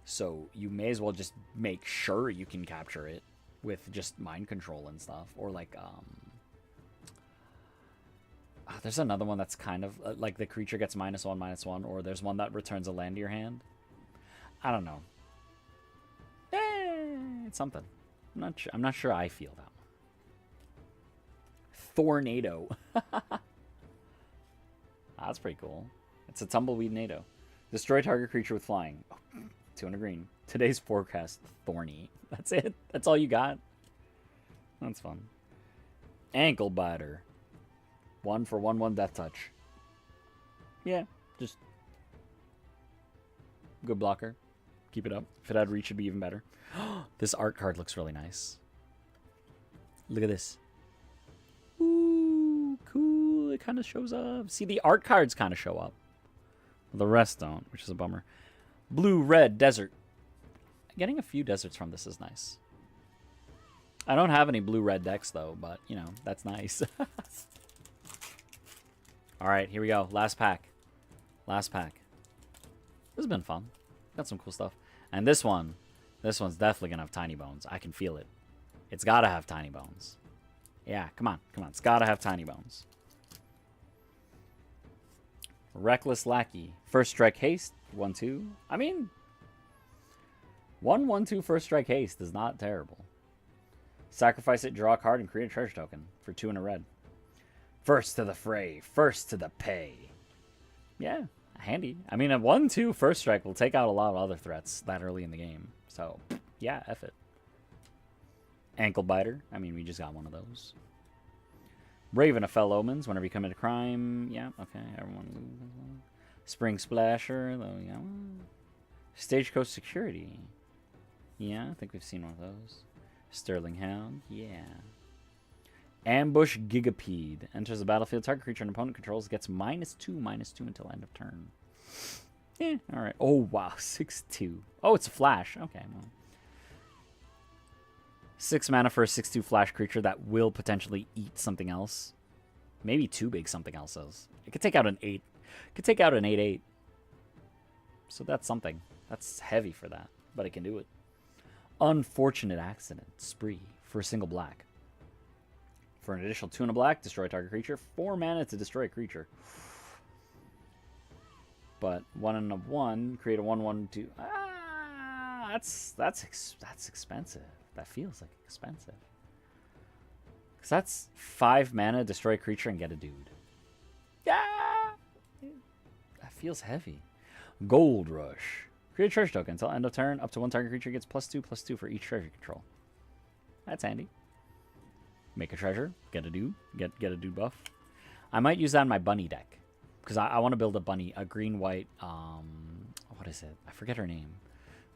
So you may as well just make sure you can capture it with just Mind Control and stuff. Or like, there's another one that's kind of like the creature gets -1/-1, or there's one that returns a land to your hand. I don't know. It's something. I'm not sure I feel that one. Thornado. That's pretty cool. It's a tumbleweed NATO. Destroy target creature with flying. 2 and a green. Today's forecast, thorny. That's it. That's all you got. That's fun. Ankle Biter. 1 for 1/1 Death Touch. Yeah, just good blocker. Keep it up. If it had reach, it'd be even better. This art card looks really nice. Look at this. Ooh, cool. It kind of shows up. See, the art cards kind of show up. The rest don't, which is a bummer. Blue-red desert. Getting a few deserts from this is nice. I don't have any blue-red decks, though, but, you know, that's nice. All right, here we go. Last pack. Last pack. This has been fun. Got some cool stuff. And this one's definitely going to have tiny bones. I can feel it. It's got to have tiny bones. Yeah, come on. Come on. It's got to have tiny bones. Reckless Lackey. First strike haste. 1/2. I mean, 1/1/2 first strike haste is not terrible. Sacrifice it, draw a card, and create a treasure token for 2 and a red. First to the fray. First to the pay. Yeah, handy. I mean, a 1/2 first strike will take out a lot of other threats that early in the game. So, yeah, F it. Ankle Biter. I mean, we just got one of those. Raven of Fell Omens. Whenever you commit a crime. Yeah, okay. Everyone. Spring Splasher. Though, yeah. Stagecoach Security. Yeah, I think we've seen one of those. Sterling Hound. Yeah. Ambush Gigapede. Enters the battlefield. Target creature and opponent controls gets -2/-2 until end of turn. Yeah, all right. Oh, wow, 6/2. Oh, it's a flash. Okay, well. 6 mana for a 6/2 flash creature that will potentially eat something else. Maybe too big something else is. It could take out an 8. It could take out an 8/8. So that's something. That's heavy for that, but it can do it. Unfortunate Accident. Spree for a single black. For an additional 2 and a black, destroy target creature. 4 mana to destroy a creature. But 1 and a 1, create a 1/1/2. Ah, that's expensive. That feels like expensive. Because that's 5 mana, destroy a creature, and get a dude. Yeah! That feels heavy. Gold Rush. Create a treasure token. Until end of turn, up to 1 target creature gets +2/+2 for each treasure control. That's handy. Make a treasure. Get a dude. Get a dude buff. I might use that in my bunny deck. Because I want to build a bunny. A green-white... what is it? I forget her name.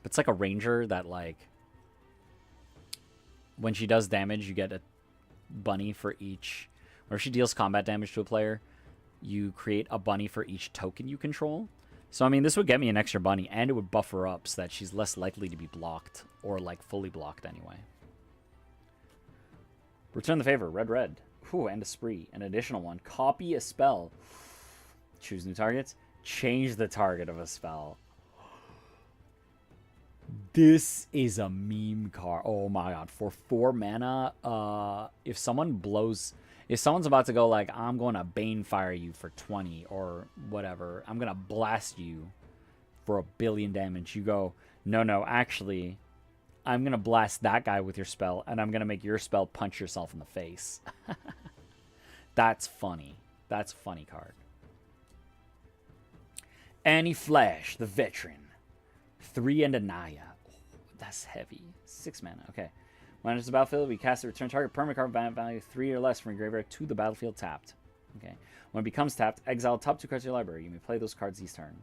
But it's like a ranger that, like... When she does damage, you get a bunny for each... Whenever she deals combat damage to a player, you create a bunny for each token you control. So, I mean, this would get me an extra bunny, and it would buff her up so that she's less likely to be blocked, or, like, fully blocked anyway. Return the favor. Red, red. Ooh, and a spree. An additional one. Copy a spell. Choose new targets. Change the target of a spell. This is a meme card. Oh my god. For 4 mana, if someone's about to go like, I'm going to Banefire you for 20 or whatever, I'm going to blast you for 1 billion damage, you go, no, actually, I'm going to blast that guy with your spell, and I'm going to make your spell punch yourself in the face. That's funny. That's a funny card. Annie Flash, the veteran. 3 and a Naya. Oh, that's heavy. 6 mana. Okay. When it enters the battlefield, we cast a return target permanent card value 3 or less from your graveyard to the battlefield tapped. Okay. When it becomes tapped, exile top 2 cards of your library. You may play those cards each turn.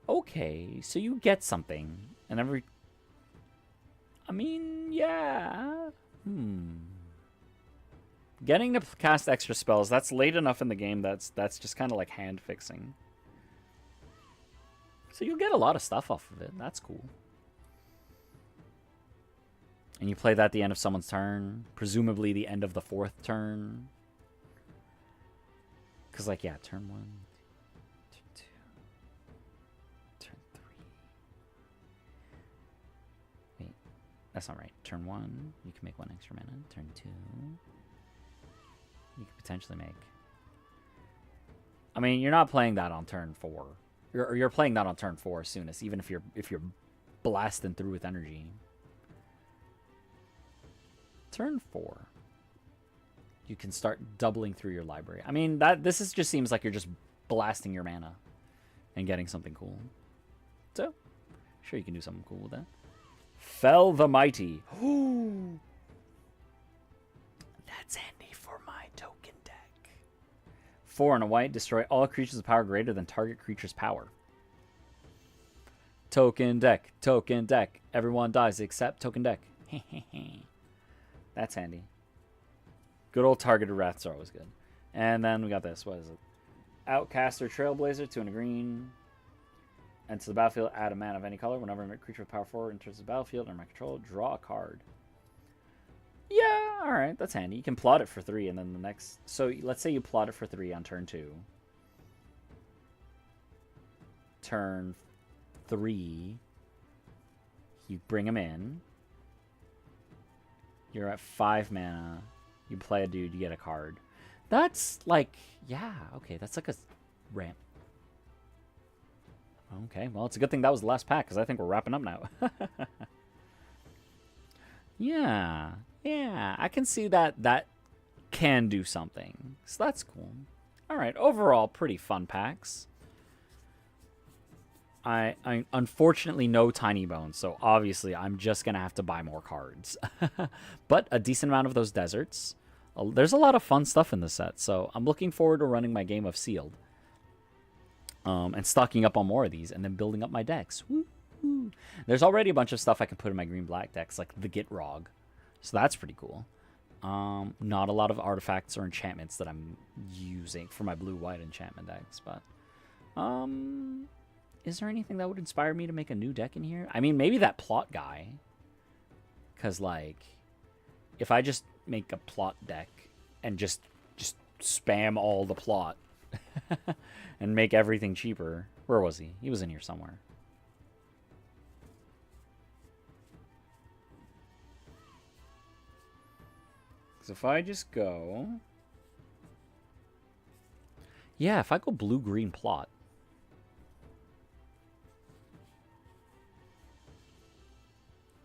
Okay, so you get something. And every... I mean, yeah. Getting to cast extra spells, that's late enough in the game that's just kind of like hand fixing. So you'll get a lot of stuff off of it. That's cool. And you play that at the end of someone's turn. Presumably the end of the 4th turn. Because, like, yeah, turn 1, turn 2, turn 3. Wait, that's not right. Turn 1, you can make 1 extra mana. Turn 2, you could potentially make... I mean, you're not playing that on turn 4. You're playing that on turn 4 soonest, even if you're blasting through with energy. Turn 4, you can start doubling through your library. I mean, just seems like you're just blasting your mana and getting something cool. So, sure, you can do something cool with that. Fell the Mighty. Ooh. That's handy for my token deck. 4 and a white, destroy all creatures with power greater than target creature's power. Token deck, token deck. Everyone dies except token deck. That's handy. Good old targeted wraths are always good. And then we got this. What is it? Outcaster Trailblazer, 2 and a green. Enter the battlefield, add a mana of any color. Whenever a creature with power 4 enters the battlefield under my control, draw a card. Yeah, alright, that's handy. You can plot it for 3, and then the next... So, let's say you plot it for 3 on turn 2. Turn 3, you bring him in. You're at 5 mana. You play a dude, you get a card. That's like... Yeah, okay, that's like a ramp. Okay, well, it's a good thing that was the last pack, because I think we're wrapping up now. Yeah, I can see that can do something. So that's cool. Alright, overall, pretty fun packs. I unfortunately no Tiny Bones, so obviously I'm just going to have to buy more cards. But a decent amount of those deserts. There's a lot of fun stuff in this set, so I'm looking forward to running my game of Sealed. And stocking up on more of these, and then building up my decks. Woo-hoo. There's already a bunch of stuff I can put in my green-black decks, like the Gitrog. So that's pretty cool. Not a lot of artifacts or enchantments that I'm using for my blue-white enchantment decks, but Is there anything that would inspire me to make a new deck in here? I mean, maybe that plot guy. Because, like, if I just make a plot deck and just spam all the plot and make everything cheaper. Where was he? He was in here somewhere. So if I just go... Yeah, if I go blue-green plot.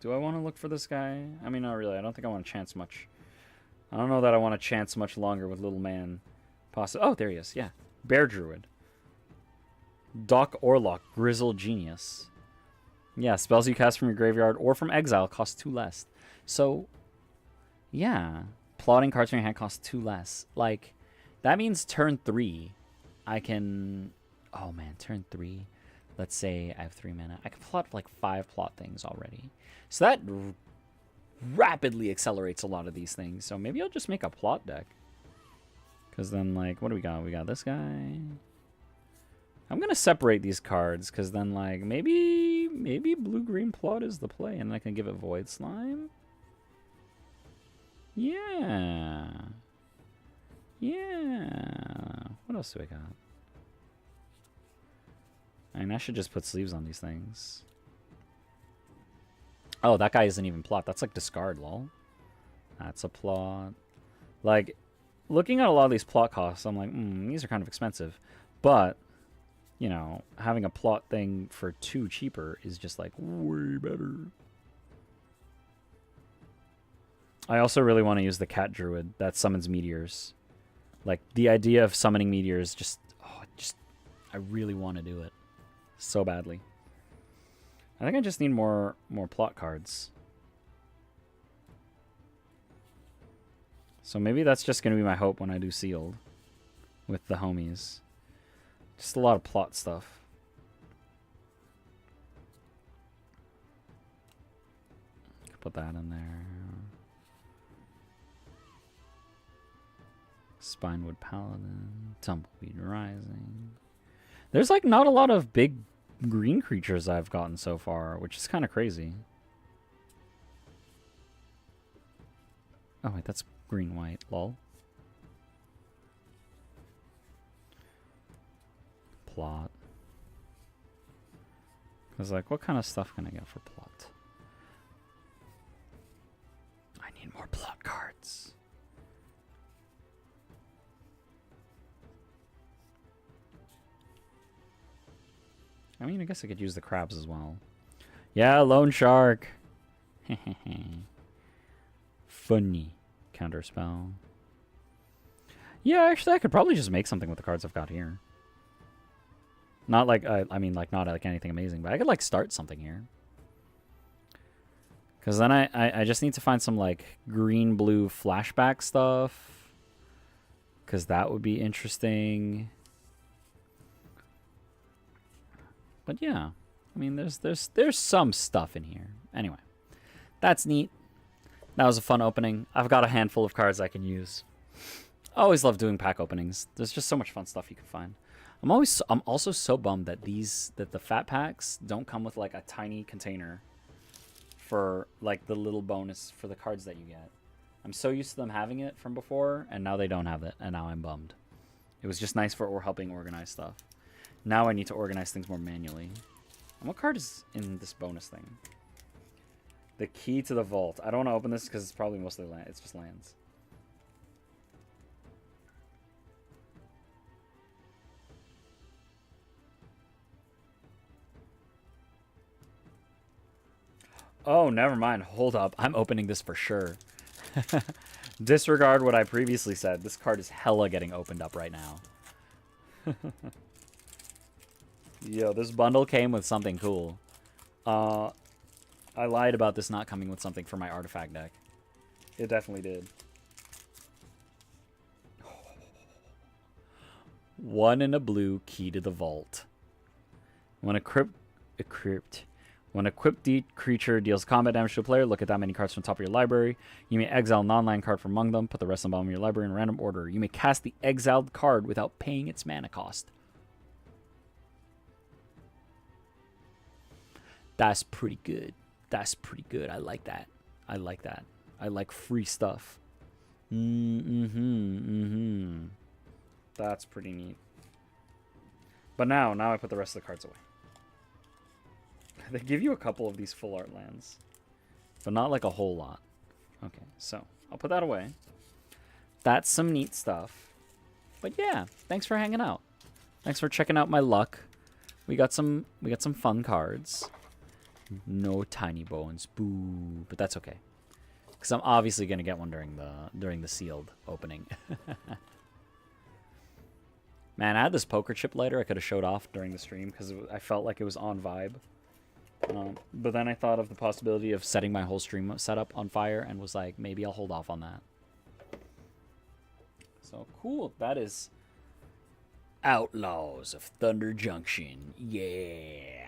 Do I want to look for this guy? I mean, not really. I don't think I want to chance much. I don't know that I want to chance much longer with little man. Oh, there he is. Yeah. Bear Druid. Doc Orlock. Grizzled Genius. Yeah, spells you cast from your graveyard or from exile cost 2 less. So, yeah. Plotting cards from your hand costs 2 less. Like, that means turn 3, I can... Oh, man. Turn 3. Let's say I have 3 mana. I can plot like 5 plot things already. So that rapidly accelerates a lot of these things. So maybe I'll just make a plot deck. Because then, like, what do we got? We got this guy. I'm going to separate these cards. Because then, like, maybe blue-green plot is the play. And I can give it Void Slime. Yeah. Yeah. What else do I got? I mean, I should just put sleeves on these things. Oh, that guy isn't even plot. That's like discard, lol. That's a plot. Like, looking at a lot of these plot costs, I'm like, these are kind of expensive. But, you know, having a plot thing for 2 cheaper is just like way better. I also really want to use the cat druid that summons meteors. Like, the idea of summoning meteors I really want to do it. So badly. I think I just need more plot cards. So maybe that's just going to be my hope when I do sealed. With the homies. Just a lot of plot stuff. Put that in there. Spinewood Paladin. Tumbleweed Rising. There's like not a lot of big green creatures I've gotten so far, which is kind of crazy. Oh wait, that's green-white. Lol. Plot. Because, like, what kind of stuff can I get for plot? I need more plot cards. I mean, I guess I could use the crabs as well. Yeah, Lone Shark. Funny. Counterspell. Yeah, actually, I could probably just make something with the cards I've got here. Not like, I mean, like, not like anything amazing, but I could, like, start something here. Because then I just need to find some, like, green-blue flashback stuff. Because that would be interesting. But yeah, I mean, there's some stuff in here. Anyway, that's neat. That was a fun opening. I've got a handful of cards I can use. I always love doing pack openings. There's just so much fun stuff you can find. I'm also so bummed that the fat packs don't come with like a tiny container for like the little bonus for the cards that you get. I'm so used to them having it from before, and now they don't have it, and now I'm bummed. It was just nice for helping organize stuff. Now I need to organize things more manually. And what card is in this bonus thing? The key to the vault. I don't want to open this because it's probably mostly land. It's just lands. Oh, never mind. Hold up. I'm opening this for sure. Disregard what I previously said. This card is hella getting opened up right now. Yo, this bundle came with something cool. I lied about this not coming with something for my artifact deck. It definitely did. 1 in a blue, key to the vault. When equipped, creature deals combat damage to a player, look at that many cards from the top of your library. You may exile a non-land card from among them, put the rest on the bottom of your library in random order. You may cast the exiled card without paying its mana cost. That's pretty good. That's pretty good. I like that. I like that. I like free stuff. That's pretty neat. But now I put the rest of the cards away. They give you a couple of these full art lands, but not like a whole lot. Okay, so I'll put that away. That's some neat stuff. But yeah, thanks for hanging out. Thanks for checking out my luck. We got some fun cards. No tiny bones, boo. But that's okay, because I'm obviously gonna get one during the sealed opening. Man, I had this poker chip lighter I could have showed off during the stream because I felt like it was on vibe. But then I thought of the possibility of setting my whole stream setup on fire and was like, maybe I'll hold off on that. So cool. That is Outlaws of Thunder Junction. Yeah.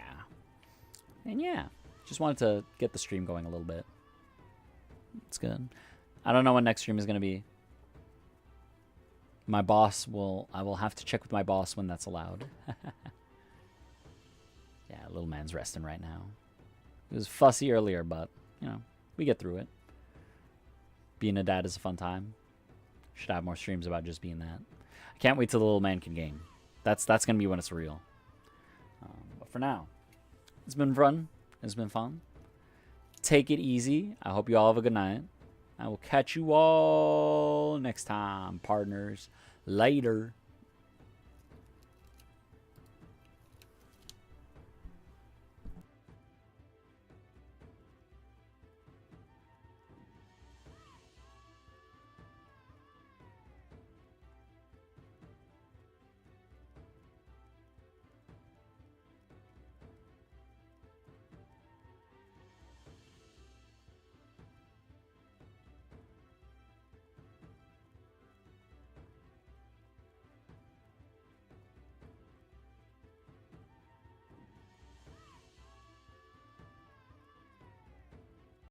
And yeah, just wanted to get the stream going a little bit. It's good. I don't know when next stream is going to be. I will have to check with my boss when that's allowed. Yeah, little man's resting right now. It was fussy earlier, but, you know, we get through it. Being a dad is a fun time. Should have more streams about just being that. I can't wait till the little man can game. That's going to be when it's real. But for now, it's been fun. It's been fun. Take it easy. I hope you all have a good night. I will catch you all next time, partners. Later.